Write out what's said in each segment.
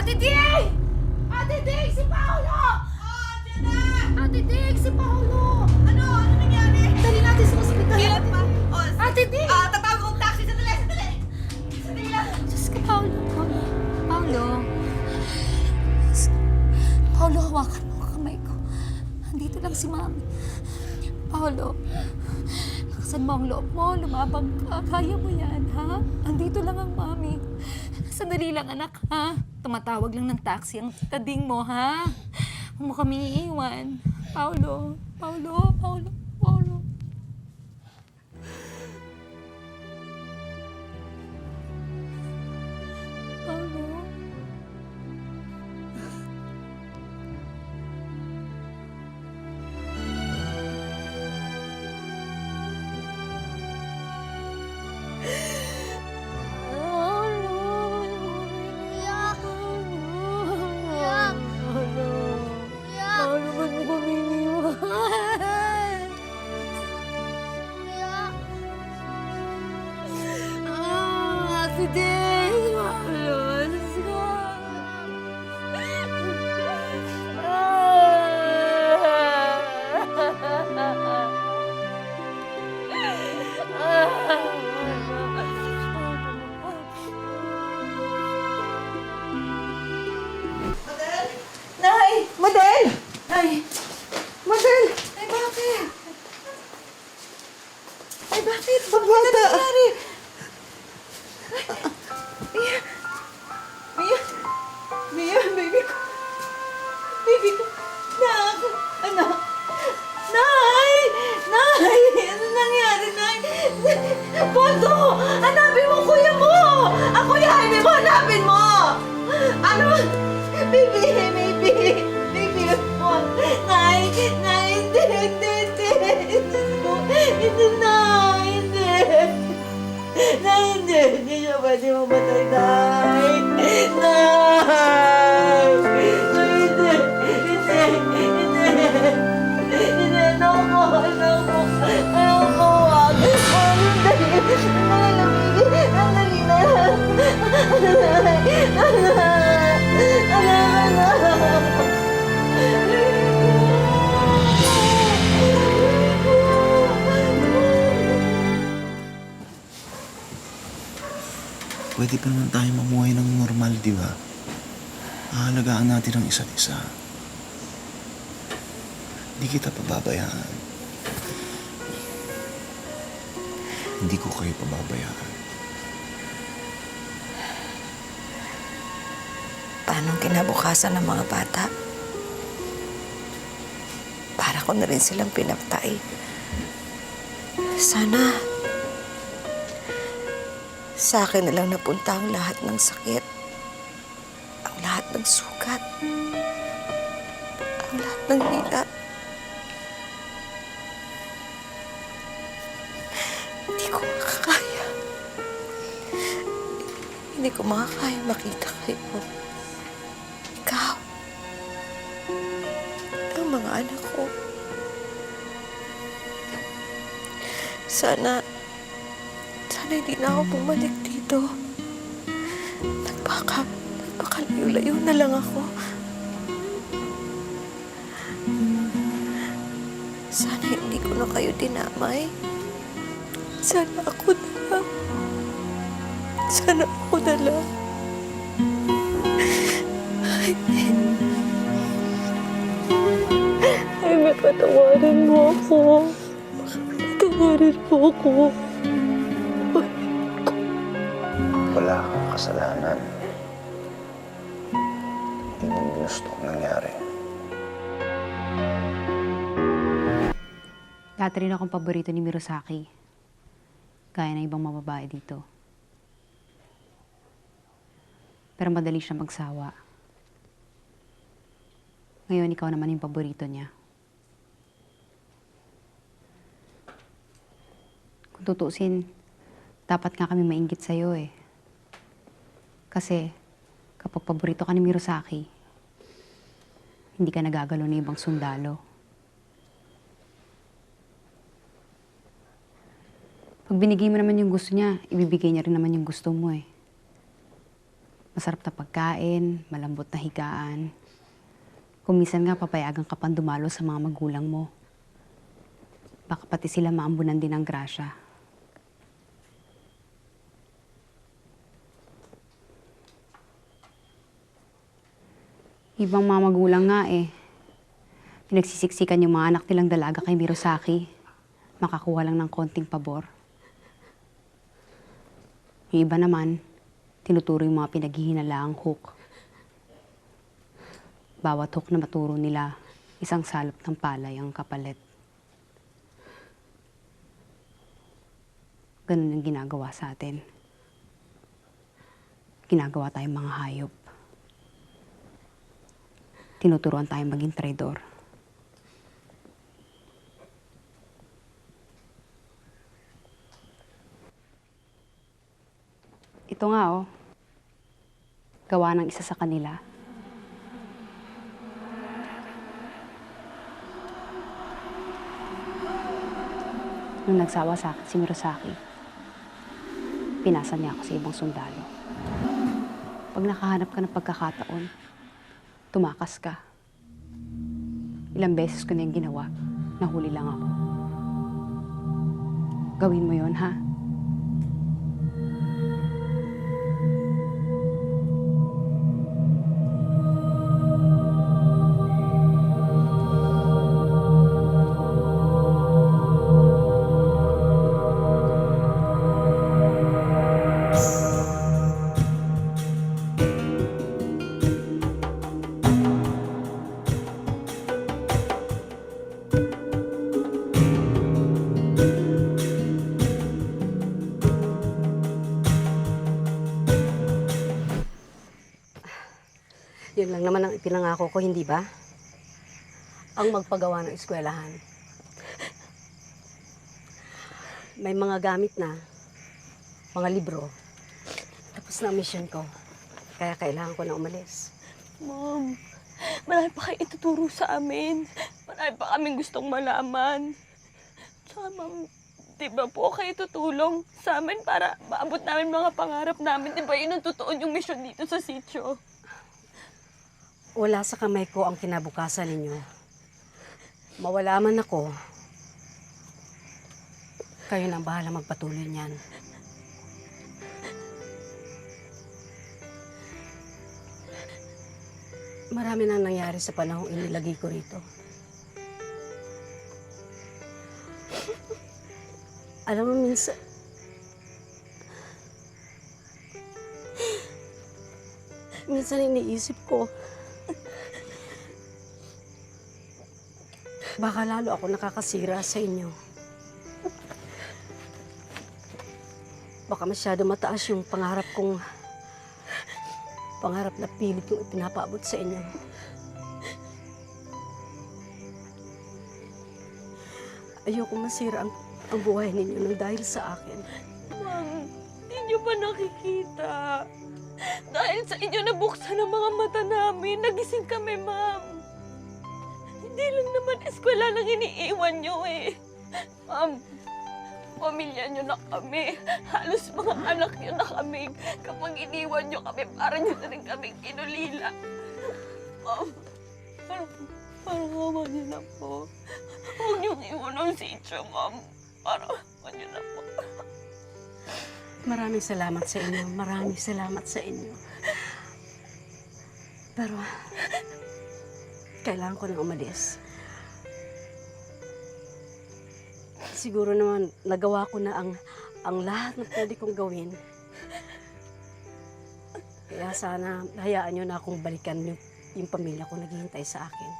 Ate Ding! Ate Ding! Si Paolo! Diyan na! Ate Ding! Si Paolo! Ano? Ano nangyari? Dali natin sa ospital. Kailan pa? Ate Ding! Tatawag kong taxi. Sandali! Sandali! Sandali lang! Diyos ko, Paolo. Paolo. Paolo, hawakan mo ang kamay ko. Andito lang si Mami. Paolo, lakasan mo ang loob mo. Lumabang ka. Kaya mo yan, ha? Andito lang ang Mami. Sandali lang, anak, ha? Tumatawag lang ng taxi ang tading mo, ha? Huwag mo kami iiwan. Paolo. Paolo. Paolo. Paolo. Paolo. Paano ba't mo kami iniwan? Ate Ding! Paolo! Let's go! Model? Nay! Model! Ay! Model! Ay, bakit? Ay, bakit? Bakit? Ano nangyari? Mia! Mia! Mia, baby ko! Baby ko! Nak! Anak! Nay! Nay! Ano nangyari, Nay? Bondo! Hanapin mo kuya mo! Ang kuya Jaime mo, hanapin mo! Ano? Baby! Baby! Baby! Bon! Nay! Nay! Hindi! Hindi! Hindi! Hindi na! Hindi! Nay! Hindi! Hindi siya pwede mamatay, Nay! Nay! Hindi! Hindi! Hindi! Hindi! Ayoko! Ayoko! Ayoko! Wag! Wag! Hindi! Nalamigin! Ang dali na! Pwede pa naman tayo mamuhay ng normal, di ba? Aalagaan natin ang isa't isa. Hindi kita pababayaan. Hindi ko kayo pababayaan. Paano ang kinabukasan ng mga bata? Para ko na rin silang pinapatay. Sana sa akin na lang napunta ang lahat ng sakit, ang lahat ng sugat, ang lahat ng hirap. Hindi ko makakaya. Hindi ko makakaya makita kayo. Ikaw. Ang mga anak ko. Sana hindi na ako bumalik dito. Nagpakalayo-layo na lang ako. Sana hindi ko na kayo dinamay. Sana ako na lang. Sana ako na lang. Ay, may patawarin mo ako. Patawarin mo ako. Wala kang kasalanan. Hindi mo gustong nangyari. Dati rin akong paborito ni Mirosaki. Gaya ng ibang mga babae dito. Pero madali siya magsawa. Ngayon, ikaw naman yung paborito niya. Kung tutuusin, dapat nga kami mainggit sa'yo eh. Kasi kapag paborito ka ni Mirosaki, hindi ka nagagalo ng ibang sundalo. Pag binigay mo naman yung gusto niya, ibibigay niya rin naman yung gusto mo eh. Masarap na pagkain, malambot na higaan. Kung minsan nga papayagan ka pang dumalo sa mga magulang mo. Baka pati sila maambunan din ng grasya. Ibang mga magulang nga eh. Pinagsisiksikan yung mga anak nilang dalaga kay Mirosaki. Makakuha lang ng konting pabor. Yung iba naman, tinuturo yung mga pinaghihinalaang hook. Bawat hook na maturo nila, isang salop ng palay ang kapalit. Ganun ang ginagawa sa atin. Ginagawa tayong mga hayop. Tinuturuan tayong maging traidor. Ito nga oh. Gawa ng isa sa kanila. Nung nagsawa sa akin si Mirosaki, pinasa niya ako sa ibang sundalo. Pag nakahanap ka ng pagkakataon, tumakas ka. Ilang beses ko na yung ginawa, nahuli lang ako. Gawin mo yon ha? Yun lang naman ang ipinangako ko, hindi ba? Ang magpagawa ng eskwelahan. May mga gamit na, mga libro. Tapos na ang mission ko. Kaya kailangan ko na umalis. Ma'am, marami pa kayo ituturo sa amin. Marami pa kaming gustong malaman. Tsaka ma'am, di ba po kayo tutulong sa amin para maabot namin mga pangarap namin? Di ba yun ang totoo yung mission dito sa sitio? Wala sa kamay ko ang kinabukasan ninyo. Mawala man ako, kayo nang bahala magpatuloy niyan. Marami nang nangyari sa panahong inilagay ko rito. Alam mo, minsan iniisip ko, baka lalo ako nakakasira sa inyo. Baka masyado mataas yung pangarap na pilit kong ipinapaabot sa inyo. Ayoko masira ang buhay ninyo nang dahil sa akin. Ma'am, hindi niyo ba nakikita? Dahil sa inyo nabuksan ang mga mata namin, nagising kami, ma'am. Hindi lang naman eskwela lang iniiwan niyo eh. Ma'am, pamilya niyo na kami. Halos mga anak niyo na kami. Kapag iniwan niyo kami, para niyo na rin kaming inulila. Ma'am, parang hawa niyo na po. Huwag niyo iwan ang sitio, ma'am. Parang hawa niyo na po. Maraming salamat sa inyo. Maraming salamat sa inyo. Pero, kailangan ko nang umalis. Siguro naman, nagawa ko na ang lahat na pwede kong gawin. Kaya sana, hayaan nyo na akong balikan yung pamilya ko naghihintay sa akin.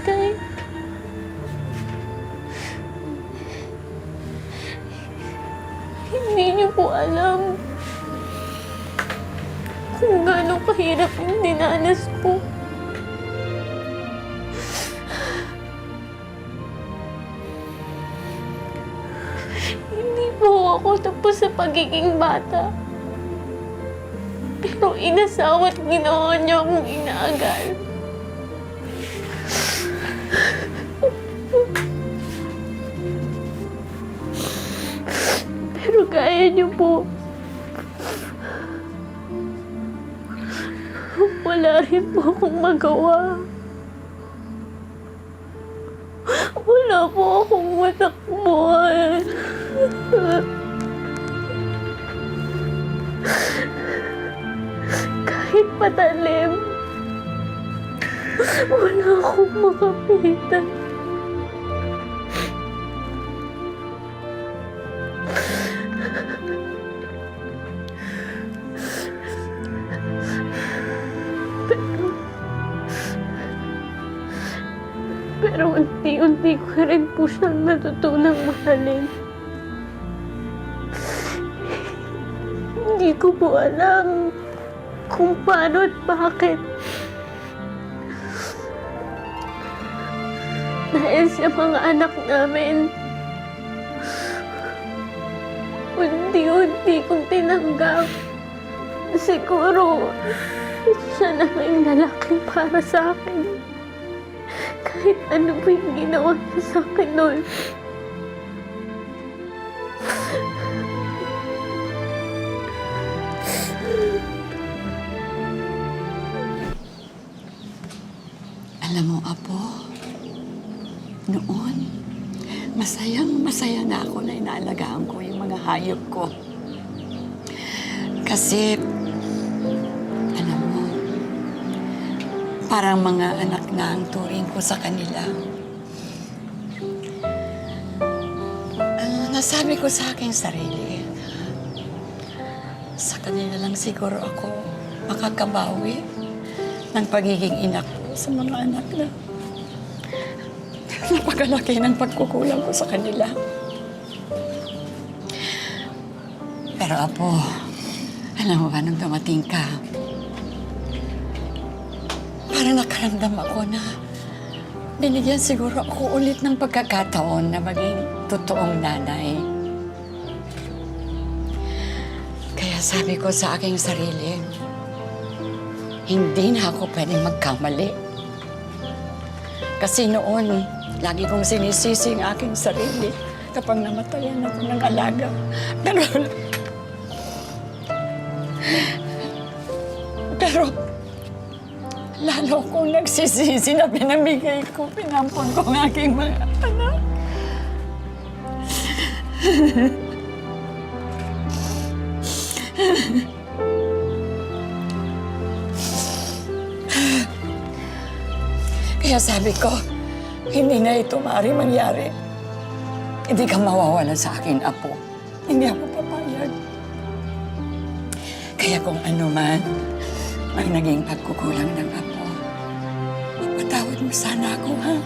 Tay. Hindi niyo po alam kung gaano kahirap yung dinanas ko. Hindi po ako tapos sa pagiging bata. Pero inasawa't ginawa niyo akong inaagal. Pero kaya niyo po. Wala rin po akong magawa. Wala po akong matakbuhan. Kahit patalim, wala akong makapitan. Pero unti-unti ko rin po siyang natutunang mahalin. Hindi ko po alam kung paano at bakit. Dahil sa mga anak namin, unti-unti kong tinanggap. Siguro, siya na yung lalaki para sa akin. Kahit ano po yung ginawa niya sa akin noon. Alam mo, Apo, noon, masaya na ako na inaalagaan ko yung mga hayop ko. Kasi, alam mo, parang mga anak na ang turing ko sa kanila. Nasabi ko sa aking sarili, sa kanila lang siguro ako makakabawi ng pagiging ina ko sa mga anak na napakalaki ng pagkukulang ko sa kanila. Pero Apo, alam mo ba nung dumating ka, parang nakaramdam ako na binigyan siguro ako ulit ng pagkakataon na maging totoong nanay. Kaya sabi ko sa aking sarili, hindi na ako pwedeng magkamali. Kasi noon, lagi kong sinisisi ang aking sarili kapag namatayan ako ng alaga. Pero lalo akong nagsisisi na pinamigay ko, pinampon ko ang aking mga anak. Kaya sabi ko, hindi na ito maaari mangyari. Hindi ka mawawalan sa akin, Apo. Hindi ako papayag. Kaya kung ano man ang naging pagkukulang ng Apo, magpatawad mo sana ako, ha?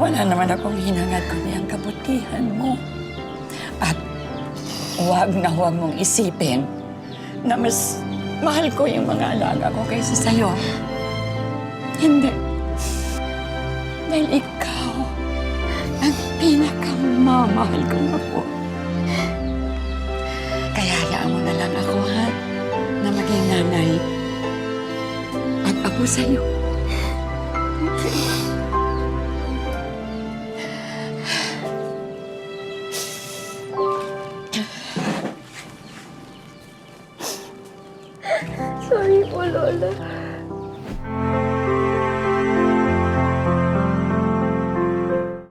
Wala naman akong hinangad kundi ang kabutihan mo. At huwag na huwag mong isipin na mas mahal ko yung mga alaga ko kaysa sa'yo. Hindi. Dahil ikaw ang pinakamamahal kong Apo. Kaya hayaan mo na lang ako, ha? Na maging nanay at Apo sa'yo. Sorry po, Lola.